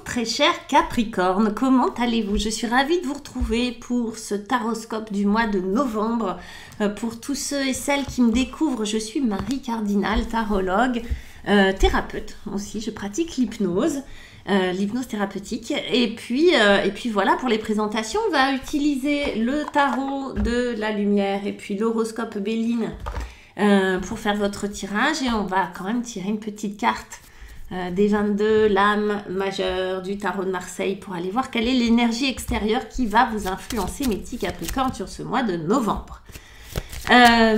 très cher Capricorne, comment allez-vous? Je suis ravie de vous retrouver pour ce taroscope du mois de novembre. Pour tous ceux et celles qui me découvrent, je suis Marie Cardinal, tarologue, thérapeute aussi, je pratique l'hypnose thérapeutique. Et puis voilà, pour les présentations, on va utiliser le tarot de la lumière et puis l'horoscope Béline pour faire votre tirage. Et on va quand même tirer une petite carte des 22 l'âme majeure du tarot de Marseille pour aller voir quelle est l'énergie extérieure qui va vous influencer, mes petits Capricornes, sur ce mois de novembre.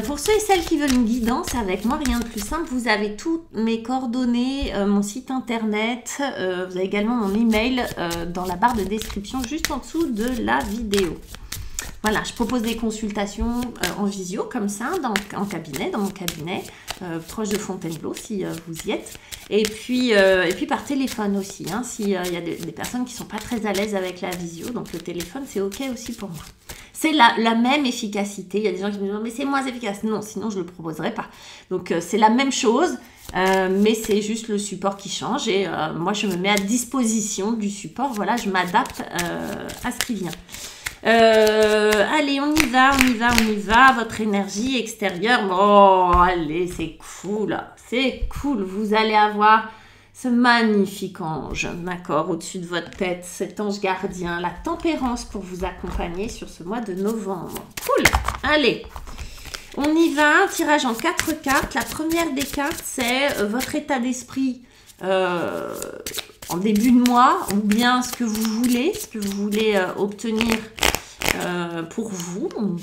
Pour ceux et celles qui veulent une guidance avec moi, rien de plus simple, vous avez toutes mes coordonnées, mon site internet, vous avez également mon email dans la barre de description juste en dessous de la vidéo. Voilà, je propose des consultations en visio comme ça, dans mon cabinet, proche de Fontainebleau si vous y êtes. Et puis par téléphone aussi, hein, s'il y a des personnes qui ne sont pas très à l'aise avec la visio, donc le téléphone c'est ok aussi pour moi. C'est la même efficacité. Il y a des gens qui me disent mais c'est moins efficace. Non, sinon je ne le proposerai pas. Donc c'est la même chose, mais c'est juste le support qui change. Et moi je me mets à disposition du support. Voilà, je m'adapte à ce qui vient. Allez, on y va. Votre énergie extérieure. Oh, allez, c'est cool. Vous allez avoir ce magnifique ange, d'accord, au-dessus de votre tête, cet ange gardien, la tempérance pour vous accompagner sur ce mois de novembre. Cool. Allez, on y va. Un tirage en 4 cartes. La première des cartes, c'est votre état d'esprit en début de mois, ou bien ce que vous voulez obtenir pour vous ou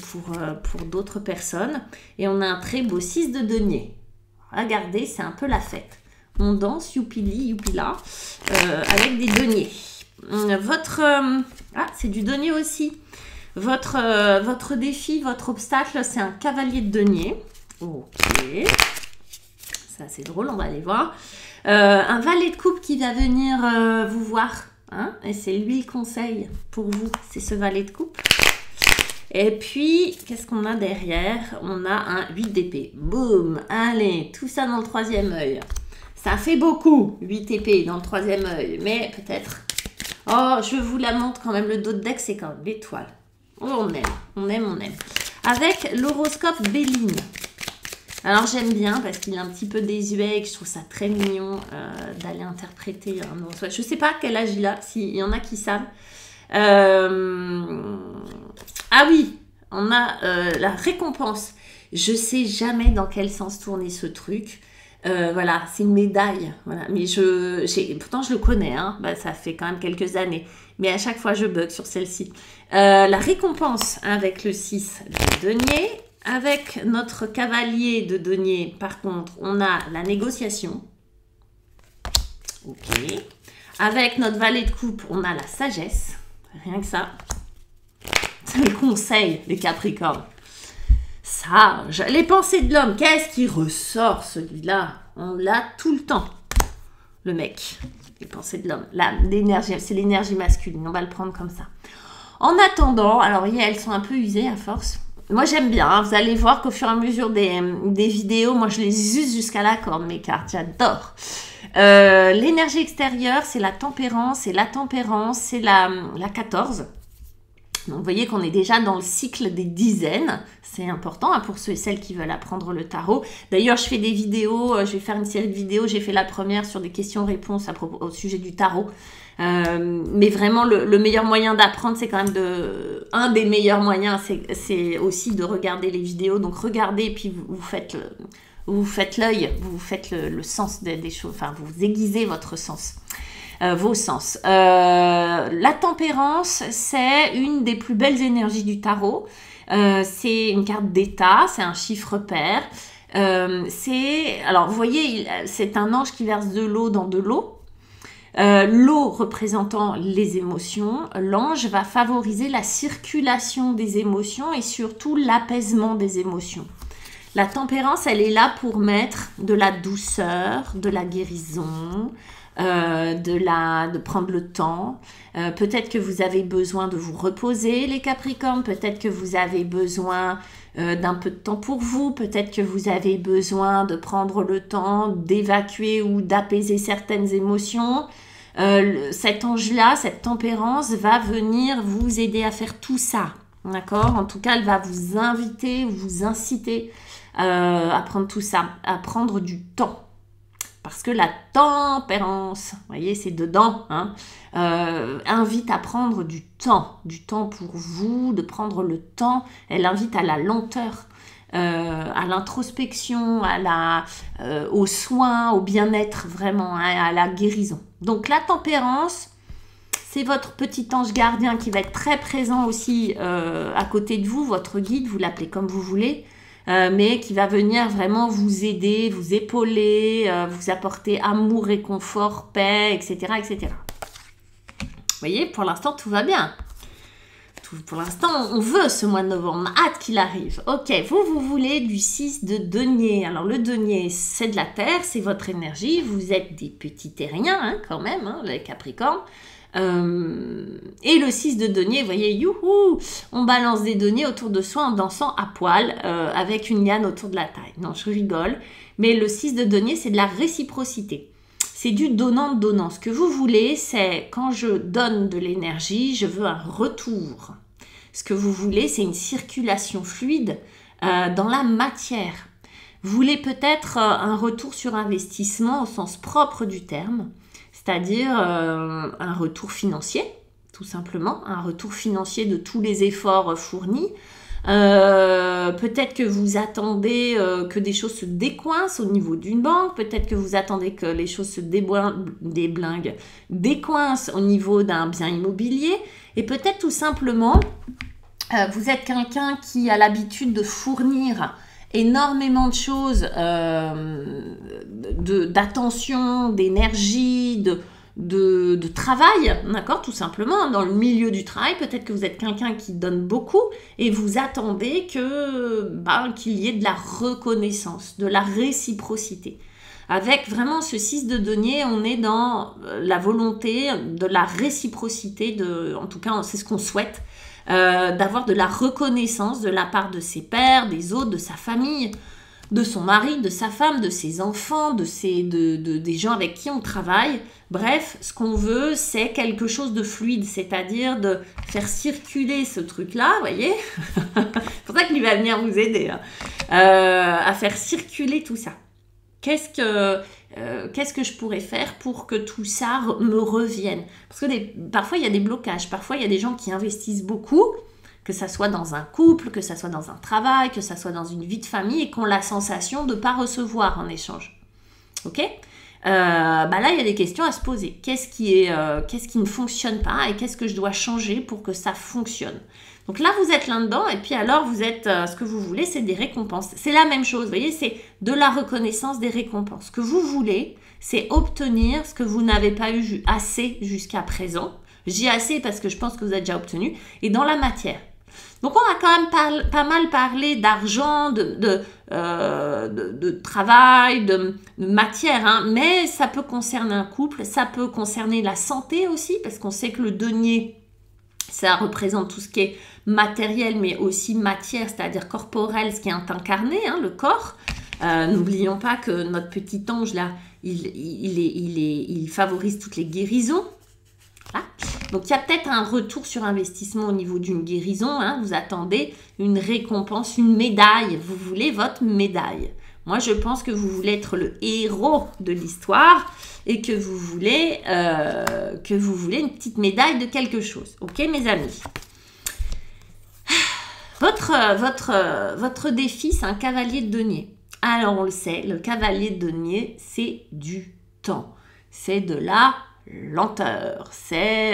pour d'autres personnes. Et on a un très beau 6 de denier. Regardez, c'est un peu la fête. On danse, youpili, youpila, avec des deniers. C'est du denier aussi. Votre défi, votre obstacle, c'est un cavalier de denier. Ok. Ça, c'est drôle, on va aller voir. Un valet de coupe qui va venir vous voir. Hein, et c'est lui le conseil pour vous. C'est ce valet de coupe. Et puis, qu'est-ce qu'on a derrière? On a un 8 d'épée. Boum. Allez, tout ça dans le troisième œil. Ça fait beaucoup, 8 épées dans le troisième œil, mais peut-être... Oh, je vous la montre quand même, le dos de deck, c'est quand même l'étoile. Oh, on aime. Avec l'horoscope Béline. Alors, j'aime bien parce qu'il est un petit peu désuet et que je trouve ça très mignon d'aller interpréter un horoscope. Je ne sais pas quel âge il a, s'il y en a qui savent. Ah oui, on a la récompense. Je ne sais jamais dans quel sens tourner ce truc. Voilà, c'est une médaille. Voilà. Mais pourtant, je le connais. Hein. Bah, ça fait quand même quelques années. Mais à chaque fois, je bug sur celle-ci. La récompense avec le 6 de denier. Avec notre cavalier de denier, par contre, on a la négociation. Ok. Avec notre valet de coupe, on a la sagesse. Rien que ça. C'est le conseil des Capricornes. Sage. Les pensées de l'homme. Qu'est-ce qui ressort, celui-là? On l'a tout le temps. Le mec. Les pensées de l'homme. L'énergie, c'est l'énergie masculine. On va le prendre comme ça. En attendant, alors elles sont un peu usées à force. Moi, j'aime bien. Hein. Vous allez voir qu'au fur et à mesure des vidéos, moi, je les use jusqu'à la corde, mes cartes. J'adore. L'énergie extérieure, c'est la tempérance. Et la tempérance, c'est la 14. Donc, vous voyez qu'on est déjà dans le cycle des dizaines. C'est important hein, pour ceux et celles qui veulent apprendre le tarot. D'ailleurs, je fais des vidéos. Je vais faire une série de vidéos. J'ai fait la première sur des questions-réponses au sujet du tarot. Mais vraiment, le meilleur moyen d'apprendre, c'est quand même un des meilleurs moyens, c'est aussi de regarder les vidéos. Donc, regardez et puis vous faites l'œil, vous faites le sens des choses. Enfin, vous aiguisez votre sens. Vos sens. La tempérance, c'est une des plus belles énergies du tarot. C'est une carte d'état, c'est un chiffre pair. Alors, vous voyez, c'est un ange qui verse de l'eau dans de l'eau. L'eau représentant les émotions, l'ange va favoriser la circulation des émotions et surtout l'apaisement des émotions. La tempérance, elle est là pour mettre de la douceur, de la guérison, de prendre le temps. Peut-être que vous avez besoin de vous reposer, les Capricornes. Peut-être que vous avez besoin d'un peu de temps pour vous. Peut-être que vous avez besoin de prendre le temps d'évacuer ou d'apaiser certaines émotions. Cet ange-là, cette tempérance va venir vous aider à faire tout ça. D'accord? En tout cas, elle va vous inviter, vous inciter à prendre tout ça, à prendre du temps. Parce que la tempérance, vous voyez, c'est dedans, hein, invite à prendre du temps pour vous, de prendre le temps. Elle invite à la lenteur, à l'introspection, aux soins, au bien-être vraiment, hein, à la guérison. Donc la tempérance, c'est votre petit ange gardien qui va être très présent aussi à côté de vous, votre guide, vous l'appelez comme vous voulez. Mais qui va venir vraiment vous aider, vous épauler, vous apporter amour, réconfort, paix, etc., etc. Vous voyez, pour l'instant, tout va bien. Pour l'instant, on veut ce mois de novembre, on a hâte qu'il arrive. Ok, vous voulez du 6 de denier. Alors, le denier, c'est de la terre, c'est votre énergie. Vous êtes des petits terriens, hein, quand même, hein, les Capricornes. Et le 6 de denier, vous voyez, youhou, on balance des deniers autour de soi en dansant à poil avec une liane autour de la taille. Non, je rigole, mais le 6 de denier, c'est de la réciprocité. C'est du donnant-donnant. Ce que vous voulez, c'est quand je donne de l'énergie, je veux un retour. Ce que vous voulez, c'est une circulation fluide dans la matière. Vous voulez peut-être un retour sur investissement au sens propre du terme. C'est-à-dire un retour financier, tout simplement, un retour financier de tous les efforts fournis. Peut-être que vous attendez que des choses se décoincent au niveau d'une banque, peut-être que vous attendez que les choses se décoincent au niveau d'un bien immobilier, et peut-être tout simplement, vous êtes quelqu'un qui a l'habitude de fournir énormément de choses, d'attention, d'énergie, de travail, d'accord, tout simplement, dans le milieu du travail. Peut-être que vous êtes quelqu'un qui donne beaucoup et vous attendez qu'il y ait de la reconnaissance, de la réciprocité. Avec vraiment ce 6 de denier, on est dans la volonté de la réciprocité, en tout cas, c'est ce qu'on souhaite, d'avoir de la reconnaissance de la part de ses pairs, des autres, de sa famille, de son mari, de sa femme, de ses enfants, des gens avec qui on travaille. Bref, ce qu'on veut, c'est quelque chose de fluide, c'est-à-dire de faire circuler ce truc-là, vous voyez. C'est pour ça qu'il va venir vous aider, hein, à faire circuler tout ça. Qu'est-ce que je pourrais faire pour que tout ça me revienne? Parce que parfois, il y a des blocages. Parfois, il y a des gens qui investissent beaucoup, que ça soit dans un couple, que ça soit dans un travail, que ça soit dans une vie de famille, et qui ont la sensation de ne pas recevoir en échange. Ok? Là, il y a des questions à se poser. Qu'est-ce qui ne fonctionne pas et qu'est-ce que je dois changer pour que ça fonctionne? Donc là, vous êtes là-dedans et puis alors, vous êtes, ce que vous voulez, c'est des récompenses. C'est la même chose, vous voyez, c'est de la reconnaissance, des récompenses. Ce que vous voulez, c'est obtenir ce que vous n'avez pas eu assez jusqu'à présent. Je dis assez parce que je pense que vous avez déjà obtenu. Et dans la matière. Donc, on a quand même pas mal parlé d'argent, de travail, de matière, hein, mais ça peut concerner un couple, ça peut concerner la santé aussi, parce qu'on sait que le denier, ça représente tout ce qui est matériel, mais aussi matière, c'est-à-dire corporel, ce qui est incarné, hein, le corps. N'oublions pas que notre petit ange, là, il favorise toutes les guérisons. Voilà. Donc, il y a peut-être un retour sur investissement au niveau d'une guérison. Hein. Vous attendez une récompense, une médaille. Vous voulez votre médaille. Moi, je pense que vous voulez être le héros de l'histoire et que vous voulez une petite médaille de quelque chose. Ok, mes amis? Votre défi, c'est un cavalier de denier. Alors, on le sait, le cavalier de denier, c'est du temps. C'est de la lenteur. C'est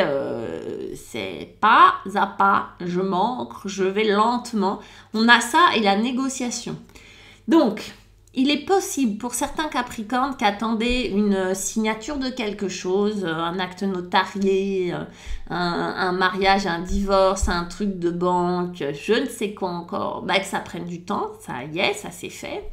pas à pas, je m'ancre, je vais lentement. On a ça et la négociation. Donc, il est possible pour certains Capricornes qui attendaient une signature de quelque chose, un acte notarié, un mariage, un divorce, un truc de banque, je ne sais quoi encore, que ça prenne du temps, ça y est, ça c'est fait.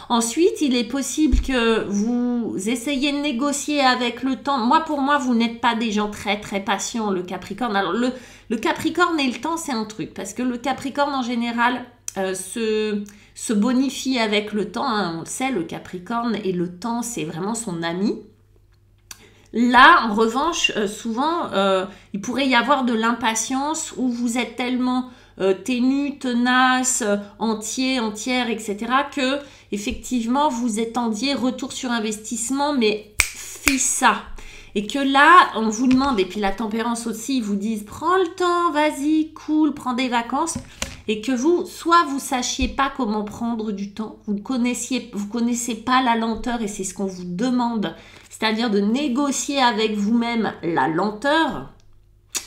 Ensuite, il est possible que vous essayiez de négocier avec le temps. Pour moi, vous n'êtes pas des gens très très patients, le Capricorne. Alors, le Capricorne et le temps, c'est un truc, parce que le Capricorne en général se bonifie avec le temps, hein, on le sait, le Capricorne, et le temps, c'est vraiment son ami. Là, en revanche, souvent, il pourrait y avoir de l'impatience où vous êtes tellement ténu, tenace, entier, entière, etc., que effectivement, vous attendiez retour sur investissement, mais fis ça. Et que là, on vous demande, et puis la tempérance aussi, ils vous disent, prends le temps, vas-y, cool, prends des vacances. Et que vous, soit vous sachiez pas comment prendre du temps, vous connaissez pas la lenteur, et c'est ce qu'on vous demande, c'est-à-dire de négocier avec vous-même la lenteur,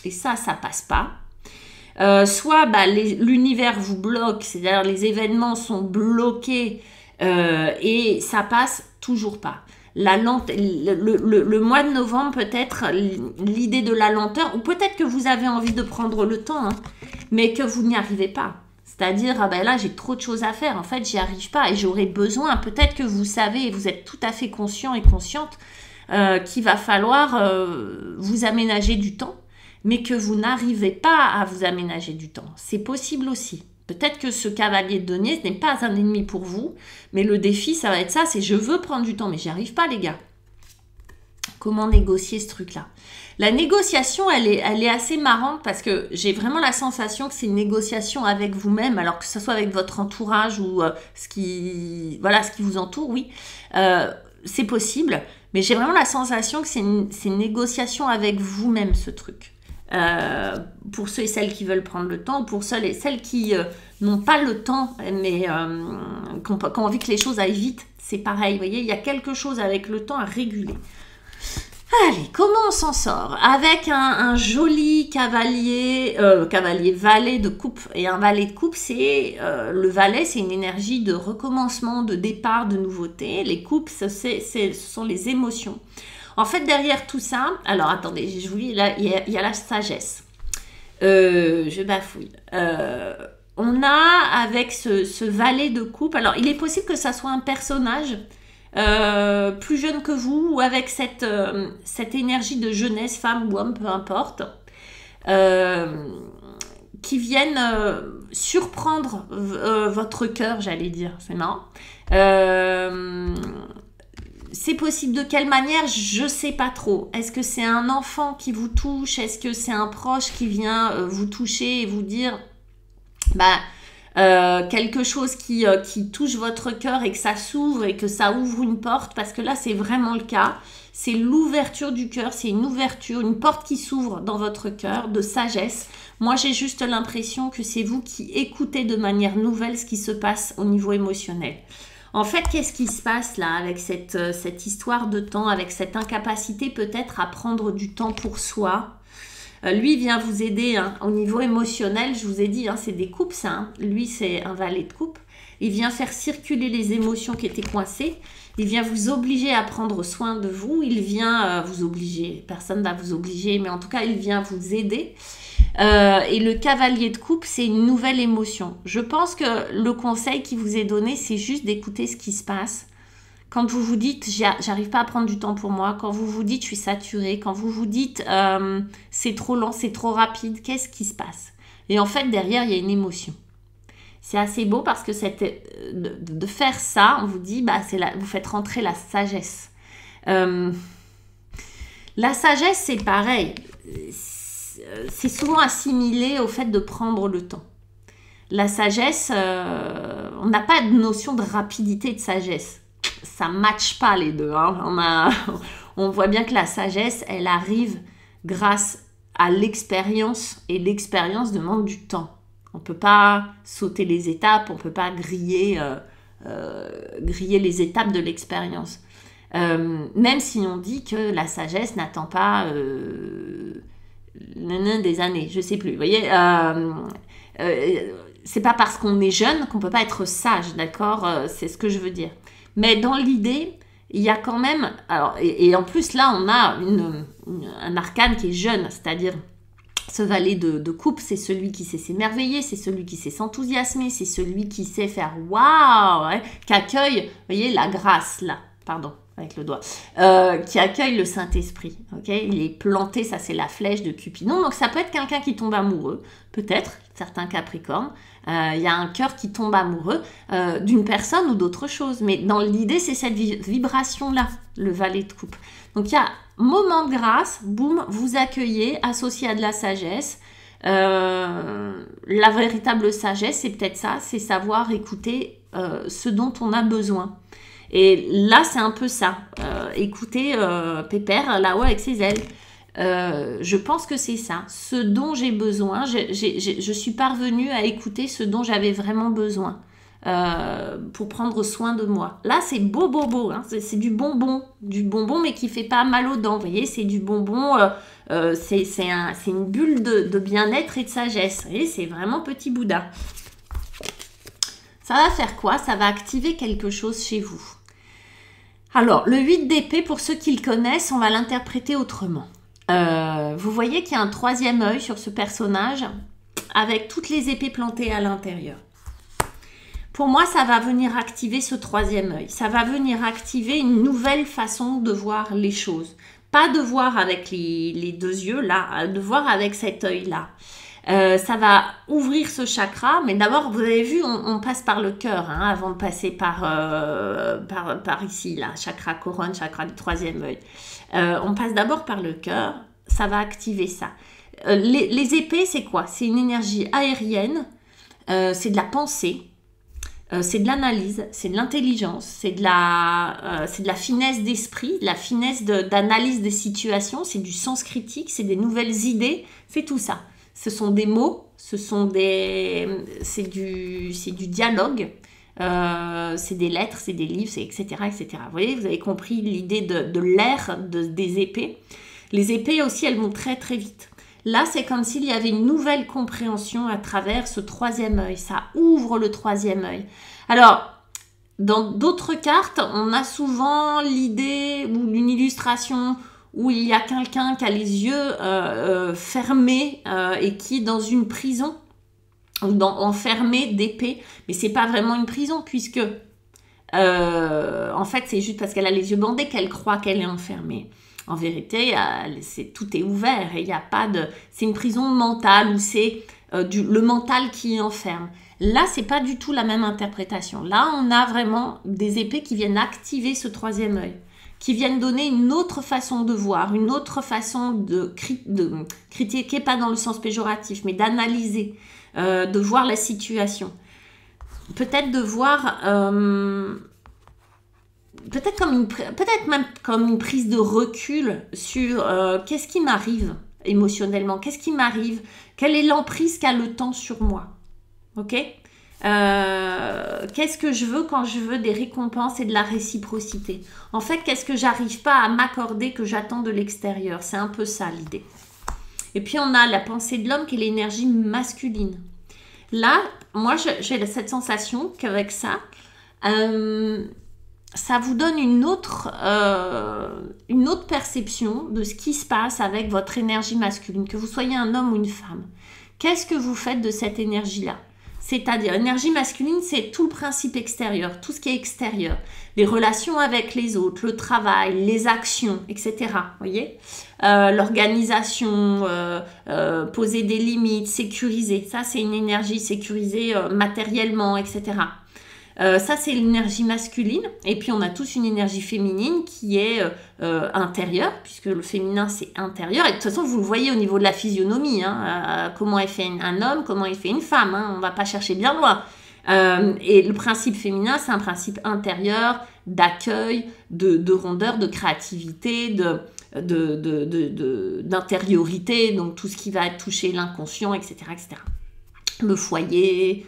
et ça passe pas. Soit l'univers vous bloque, c'est-à-dire les événements sont bloqués et ça passe toujours pas. Le mois de novembre, peut-être l'idée de la lenteur, ou peut-être que vous avez envie de prendre le temps, hein, mais que vous n'y arrivez pas. C'est-à-dire, là, j'ai trop de choses à faire, en fait, j'y arrive pas et j'aurais besoin, peut-être que vous savez, et vous êtes tout à fait conscient et consciente, qu'il va falloir vous aménager du temps, mais que vous n'arrivez pas à vous aménager du temps. C'est possible aussi. Peut-être que ce cavalier de denier, ce n'est pas un ennemi pour vous, mais le défi, ça va être ça, c'est je veux prendre du temps, mais j'y arrive pas, les gars. Comment négocier ce truc-là? La négociation, elle est assez marrante parce que j'ai vraiment la sensation que c'est une négociation avec vous-même, alors que ce soit avec votre entourage ou ce qui vous entoure, oui, c'est possible, mais j'ai vraiment la sensation que c'est une négociation avec vous-même, ce truc. Pour ceux et celles qui veulent prendre le temps, ou pour ceux et celles qui n'ont pas le temps, mais qui ont envie que les choses aillent vite, c'est pareil, vous voyez, il y a quelque chose avec le temps à réguler. Allez, comment on s'en sort? Avec un joli cavalier, valet de coupe. Et un valet de coupe, le valet, c'est une énergie de recommencement, de départ, de nouveauté. Les coupes, ce sont les émotions. En fait, derrière tout ça, alors attendez, je vous dis, là, il y a la sagesse. Je bafouille. On a avec ce valet de coupe, alors il est possible que ça soit un personnage plus jeune que vous, ou avec cette énergie de jeunesse, femme ou homme, peu importe, qui viennent surprendre votre cœur, j'allais dire, c'est marrant. C'est possible de quelle manière? Je sais pas trop. Est-ce que c'est un enfant qui vous touche? Est-ce que c'est un proche qui vient vous toucher et vous dire quelque chose qui touche votre cœur et que ça s'ouvre et que ça ouvre une porte? Parce que là, c'est vraiment le cas. C'est l'ouverture du cœur, c'est une ouverture, une porte qui s'ouvre dans votre cœur de sagesse. Moi, j'ai juste l'impression que c'est vous qui écoutez de manière nouvelle ce qui se passe au niveau émotionnel. En fait, qu'est-ce qui se passe là avec cette histoire de temps, avec cette incapacité peut-être à prendre du temps pour soi? Lui vient vous aider au niveau émotionnel, je vous ai dit, c'est des coupes ça. Lui, c'est un valet de coupe. Il vient faire circuler les émotions qui étaient coincées. Il vient vous obliger à prendre soin de vous. Il vient vous obliger. Personne ne va vous obliger, mais en tout cas, il vient vous aider. Et le cavalier de coupe, c'est une nouvelle émotion. Je pense que le conseil qui vous est donné, c'est juste d'écouter ce qui se passe. Quand vous vous dites, j'arrive pas à prendre du temps pour moi, quand vous vous dites, je suis saturée, quand vous vous dites, c'est trop lent, c'est trop rapide, qu'est-ce qui se passe? Et en fait, derrière, il y a une émotion. C'est assez beau parce que de faire ça, on vous dit, vous faites rentrer la sagesse. La sagesse, c'est pareil. C'est souvent assimilé au fait de prendre le temps. La sagesse, on n'a pas de notion de rapidité et de sagesse. Ça ne matche pas les deux. On voit bien que la sagesse, elle arrive grâce à l'expérience, et l'expérience demande du temps. On ne peut pas sauter les étapes, on ne peut pas griller les étapes de l'expérience. Même si on dit que la sagesse n'attend pas des années, je ne sais plus. Vous voyez, c'est pas parce qu'on est jeune qu'on ne peut pas être sage, d'accord? C'est ce que je veux dire. Mais dans l'idée, il y a quand même... Alors, et en plus, là, on a un arcane qui est jeune, c'est-à-dire ce valet de coupe, c'est celui qui sait s'émerveiller, c'est celui qui sait s'enthousiasmer, c'est celui qui sait faire « waouh », qui accueille, vous voyez, la grâce, là, pardon, avec le doigt, qui accueille le Saint-Esprit, ok? Il est planté, ça c'est la flèche de Cupidon, donc ça peut être quelqu'un qui tombe amoureux, peut-être, certains Capricornes, il y a un cœur qui tombe amoureux d'une personne ou d'autre chose, mais dans l'idée, c'est cette vibration-là, le valet de coupe. Donc il y a moment de grâce, boum, vous accueillez, associé à de la sagesse. La véritable sagesse, c'est peut-être ça, c'est savoir écouter ce dont on a besoin. Et là, c'est un peu ça. Écouter Pépère là-haut avec ses ailes. Je pense que c'est ça. Ce dont j'ai besoin, je suis parvenue à écouter ce dont j'avais vraiment besoin pour prendre soin de moi. Là, c'est beau, beau, beau. Hein. C'est du bonbon, mais qui fait pas mal aux dents. Vous voyez, c'est du bonbon. C'est une bulle de bien-être et de sagesse. Vous voyez, c'est vraiment petit Bouddha. Ça va faire quoi? Ça va activer quelque chose chez vous. Alors, le 8 d'épée, pour ceux qui le connaissent, on va l'interpréter autrement. Vous voyez qu'il y a un troisième œil sur ce personnage avec toutes les épées plantées à l'intérieur. Pour moi, ça va venir activer ce troisième œil. Ça va venir activer une nouvelle façon de voir les choses. Pas de voir avec les deux yeux, là, de voir avec cet œil-là. Ça va ouvrir ce chakra, mais d'abord, vous avez vu, on passe par le cœur, hein, avant de passer par ici, là, chakra couronne, chakra du troisième œil. On passe d'abord par le cœur, ça va activer ça. Les épées, c'est quoi? C'est une énergie aérienne, c'est de la pensée, c'est de l'analyse, c'est de l'intelligence, c'est de la finesse d'esprit, de la finesse d'analyse des situations, c'est du sens critique, c'est des nouvelles idées, c'est tout ça. Ce sont des mots, c'est du dialogue, c'est des lettres, c'est des livres, etc., etc. Vous voyez, vous avez compris l'idée de l'ère des épées. Les épées aussi, elles vont très très vite. Là, c'est comme s'il y avait une nouvelle compréhension à travers ce troisième œil. Ça ouvre le troisième œil. Alors, dans d'autres cartes, on a souvent l'idée ou une illustration où il y a quelqu'un qui a les yeux fermés et qui est dans une prison, enfermé d'épée. Mais c'est pas vraiment une prison puisque, en fait, c'est juste parce qu'elle a les yeux bandés qu'elle croit qu'elle est enfermée. En vérité, tout est ouvert et il n'y a pas de... C'est une prison mentale où c'est le mental qui enferme. Là, c'est pas du tout la même interprétation. Là, on a vraiment des épées qui viennent activer ce troisième œil, qui viennent donner une autre façon de voir, une autre façon de critiquer, pas dans le sens péjoratif, mais d'analyser, de voir la situation. Peut-être de voir... peut-être même comme une prise de recul sur qu'est-ce qui m'arrive émotionnellement, qu'est-ce qui m'arrive, quelle est l'emprise qu'a le temps sur moi, ok, qu'est-ce que je veux quand je veux des récompenses et de la réciprocité, en fait, qu'est-ce que j'arrive pas à m'accorder que j'attends de l'extérieur, c'est un peu ça l'idée. Et puis on a la pensée de l'homme qui est l'énergie masculine. Là, moi j'ai cette sensation qu'avec ça, ça vous donne une autre perception de ce qui se passe avec votre énergie masculine, que vous soyez un homme ou une femme. Qu'est-ce que vous faites de cette énergie-là? C'est-à-dire, l'énergie masculine, c'est tout le principe extérieur, tout ce qui est extérieur. Les relations avec les autres, le travail, les actions, etc. Voyez, l'organisation, poser des limites, sécuriser. Ça, c'est une énergie sécurisée matériellement, etc. Ça, c'est l'énergie masculine. Et puis, on a tous une énergie féminine qui est intérieure, puisque le féminin, c'est intérieur. Et de toute façon, vous le voyez au niveau de la physionomie, hein, comment est fait un homme, comment est fait une femme. Hein, on ne va pas chercher bien loin. Et le principe féminin, c'est un principe intérieur, d'accueil, de rondeur, de créativité, d'intériorité, donc tout ce qui va toucher l'inconscient, etc., etc. Le foyer...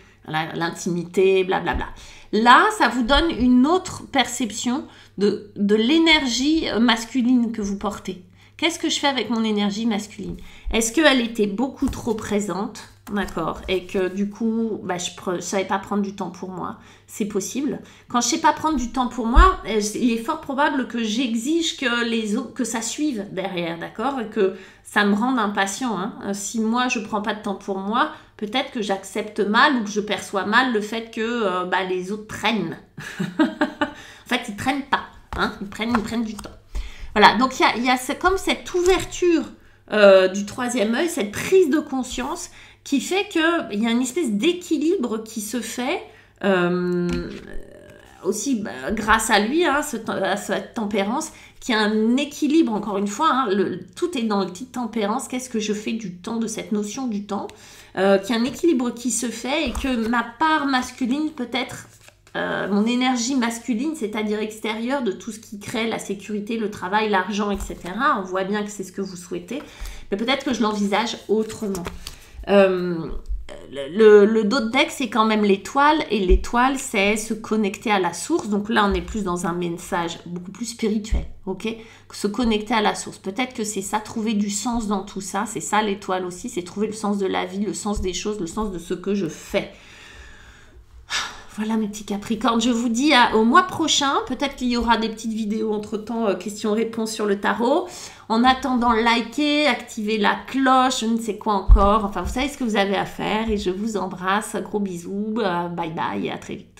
l'intimité, blablabla. Là, ça vous donne une autre perception de l'énergie masculine que vous portez. Qu'est-ce que je fais avec mon énergie masculine? Est-ce qu'elle était beaucoup trop présente? D'accord. Et que du coup, je ne savais pas prendre du temps pour moi. C'est possible. Quand je ne sais pas prendre du temps pour moi, il est fort probable que j'exige que les autres, que ça suive derrière, d'accord? Et que ça me rende impatient. Hein. Si moi, je ne prends pas de temps pour moi, peut-être que j'accepte mal ou que je perçois mal le fait que les autres traînent. En fait, ils ne traînent pas. Hein. Ils prennent du temps. Voilà. Donc, il y a comme cette ouverture du troisième œil, cette prise de conscience qui fait qu'il y a une espèce d'équilibre qui se fait aussi grâce à lui, hein, à cette tempérance, qui a un équilibre, encore une fois, hein, tout est dans le titre tempérance, qu'est-ce que je fais du temps, de cette notion du temps, qui a un équilibre qui se fait et que ma part masculine peut-être, mon énergie masculine, c'est-à-dire extérieure de tout ce qui crée la sécurité, le travail, l'argent, etc. On voit bien que c'est ce que vous souhaitez, mais peut-être que je l'envisage autrement. Le dos de deck, c'est quand même l'étoile, et l'étoile, c'est se connecter à la source. Donc là, on est plus dans un message beaucoup plus spirituel, ok? Se connecter à la source. Peut-être que c'est ça, trouver du sens dans tout ça. C'est ça l'étoile aussi, c'est trouver le sens de la vie, le sens des choses, le sens de ce que je fais. Voilà mes petits Capricornes, je vous dis au mois prochain, peut-être qu'il y aura des petites vidéos entre-temps, questions-réponses sur le tarot. En attendant, likez, activez la cloche, je ne sais quoi encore. Enfin, vous savez ce que vous avez à faire et je vous embrasse. Gros bisous, bye bye et à très vite.